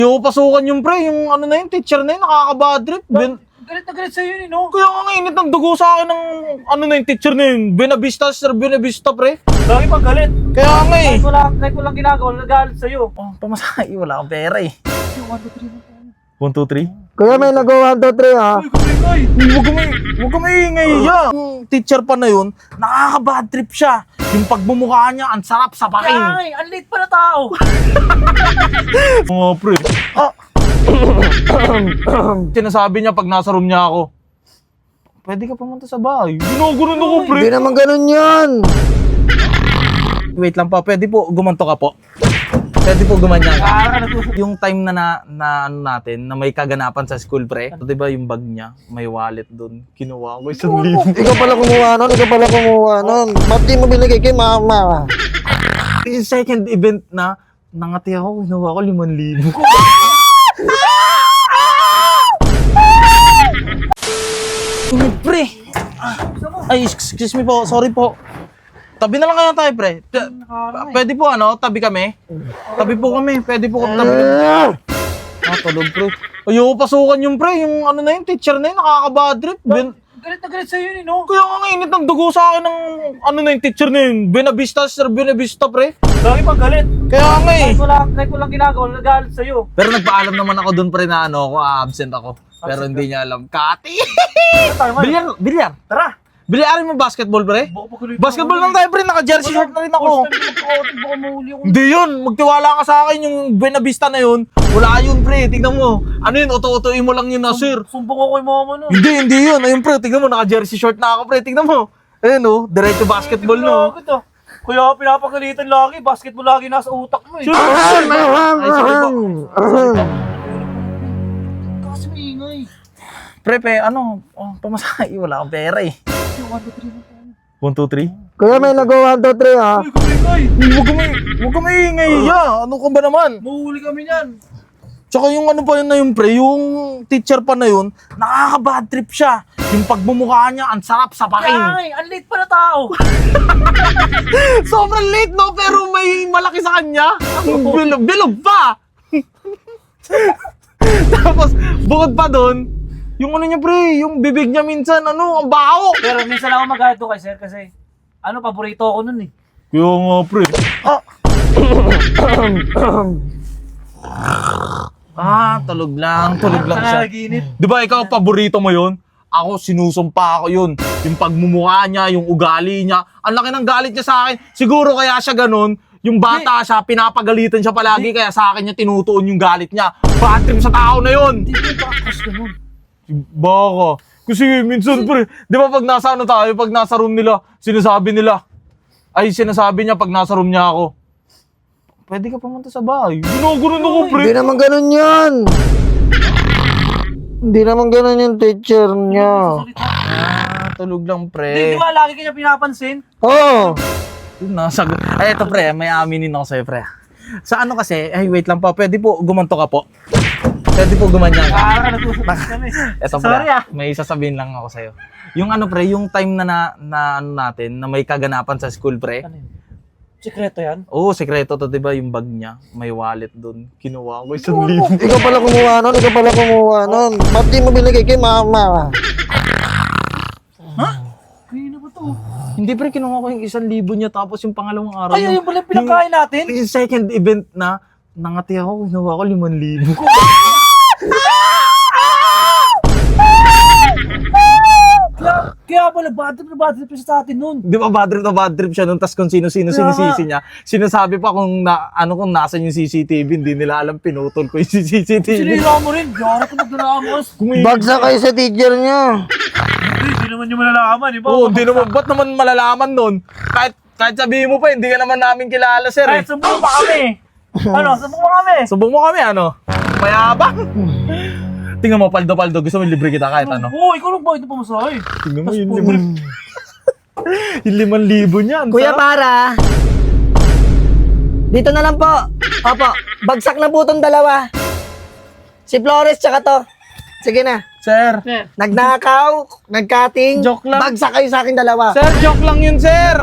Yung pasukan yung pre, yung ano na yun, teacher na yun, nakaka-bad trip. Galit na galit sa'yo yun, no? Kaya nga init ng dugo sa akin ng ano na yung teacher na yun. Buenavista, Sir Buenavista, pre. Lagi pang galit. Kaya nga eh. Kahit walang ginagawa, nagalit sa'yo. Oh, pamasahe, wala akong pera eh. 1, 2, 3. Kuya, may nagawa 1, 2, 3 ha. Uy, kumingay. Huwag ka maingay, ya. Yung teacher pa na yun, nakaka-bad trip siya. Yung pagbumukha niya, ang sarap sa paking. Ay, ang late pa na tao. Mga pre. Sinasabi niya pag nasa room niya ako, pwede ka pumunta sa bahay. Ginugulo ako, pre. Hindi naman ganun yan. Wait lang pa, pwede po gumanto ka po. Pwede po gumanyan ka. Yung time na ano natin, na may kaganapan sa school, pre. So, diba yung bag niya, may wallet doon. Kinuha ko 1,000. Ikaw pala kumuha nun. Ba't di mo binigay kay mama? Yung second event na, nangati ako, kinuha ko 5,000. Init, pre. Ay, excuse me po, sorry po. Tabi na lang kaya tayo, pre. Pwede po, ano? Tabi kami? Tabi po kami. Pwede po kami tabi. Tulog, pre. Ayoko pasukan yung pre. Yung ano na yun, teacher na yun, nakaka-bad trip. Galit na galit sa'yo yun, no? Kaya nga init ng dugo sa akin ng ano na yung teacher na yun. Buenavista, Sir Buenavista, pre. Lagi pang galit. Kaya nga eh. Kahit walang ginagawa, nagalit sa'yo. Pero nagpaalam naman ako doon, pre, na ano ako, absent ako. Pero hindi niya alam. Kati! Bilyar! Tara. Bilyarin mo basketball, pre? Basketball lang tayo, pre. Naka-jersey shirt na rin ako. Baka mahuli ako. Hindi yun. Magtiwala ka sa akin. Yung Buenavista na yun. Wala yun, pre. Tignan mo. Ano yun? Oto-otoin mo lang yun na, sir. Sumbong ako kay mama, no? Hindi yun. Ayun, pre. Tignan mo. Naka-jersey short na ako, pre. Tignan mo. Ayun, oh. Diretso basketball, no? Kaya pinapagalitan lagi. Basketball lagi nasa utak mo, eh. Sure. Ay, sorry po. Kasi maingay. Pre, ano? Oh, pamasahe. Wala akong pera, eh. 1, 2, 3. Kuya, may nagawa 1, 2, 3 ha. Uy, kumingay. Huwag ka maingay, ya. Ano ka ba naman? Mahuli kami niyan. Tsaka yung ano pa yun na yung pre, yung teacher pa na yun, nakaka-bad trip siya. Yung pagbumukha niya, ang sarap sa paking. Ay, ang late pa na tao. Sobrang late, no? Pero may malaki sa kanya. Bilog pa! Tapos, bukod pa doon, yung ano niya pre, yung bibig niya minsan, ano, ang baho. Pero minsan ako magalit doon kay sir kasi paborito ako nun, eh. Kaya nga pre. Tulog lang siya. Nanaginip. Di ba ikaw, paborito mo yun? Ako, sinusumpa ako yun. Yung pagmumukha niya, yung ugali niya. Ang laki ng galit niya sa akin. Siguro kaya siya ganun. Yung bata siya, pinapagalitan siya palagi. Kaya sa akin niya tinutuon yung galit niya. Bad trip sa tao na yun. Hindi ko practice ganun. Baka. Kasi minsan pre, di ba pag nasa ano tayo, pag nasa room nila, sinasabi niya pag nasa room niya ako, pwede ka pumunta sa bahay. Ginugulo ako pre. Hindi naman ganun yan. Hindi naman ganun yung teacher niya. Tulog lang Hindi, pre. di ba lagi kanya pinapansin? Oo. Nasagot. Ay, eto pre, may aminin ako sa'yo pre. Sa ano kasi, ay wait lang pa, pwede po gumanto ka po. Pwede po gumanyan ka. Kami. Eto Sorry, pre, may sasabihin lang ako sa'yo. Yung ano pre, yung time na ano natin, na may kaganapan sa school pre. Ano yun? Sikreto yan? Oo, sekreto to, diba yung bag niya, may wallet doon. Kinuha ko 1,000. Ikaw pala kumuha nun. Ba't di mo binigay kay mama? Kaya na ba to? Hindi pre, kinuha ko yung 1,000 niya tapos yung pangalawang araw. Ay, ayun pala yung pinakain natin. Yung second event na, nangati ako, kinuha ko 5,000. Kaya pala, bad trip siya sa atin nun. Di ba bad trip siya nun, tas kung sino-sino sinisisi niya. Sinasabi pa kung kung nasan yung CCTV, hindi nila alam, pinutol ko yung CCTV. Sinira mo rin. Yara ko magdalaamos. Bagsak kayo sa teacher niya. Hindi naman niyo malalaman, di ba? Oo, hindi naman, ba't naman malalaman nun? Kahit sabihin mo pa, hindi ka naman namin kilala, sir. Kahit sumbong pa kami. Sumbong pa kami. Subong mo kami, ano? Mayabang. Tingnan mo, paldo-paldo. Gusto mo libre kita kahit ano? Oo, ikaw lang ba ito pamasahe? Tingnan mo, yung libre. Yung 5,000 niya. Kuya para. Dito na lang po. Opo, bagsak na po itong dalawa. Si Flores tsaka to. Sige na. Sir. Nagnakaw, nagcutting. Joke lang. Bagsak kayo sa akin dalawa. Sir, joke lang yun, sir.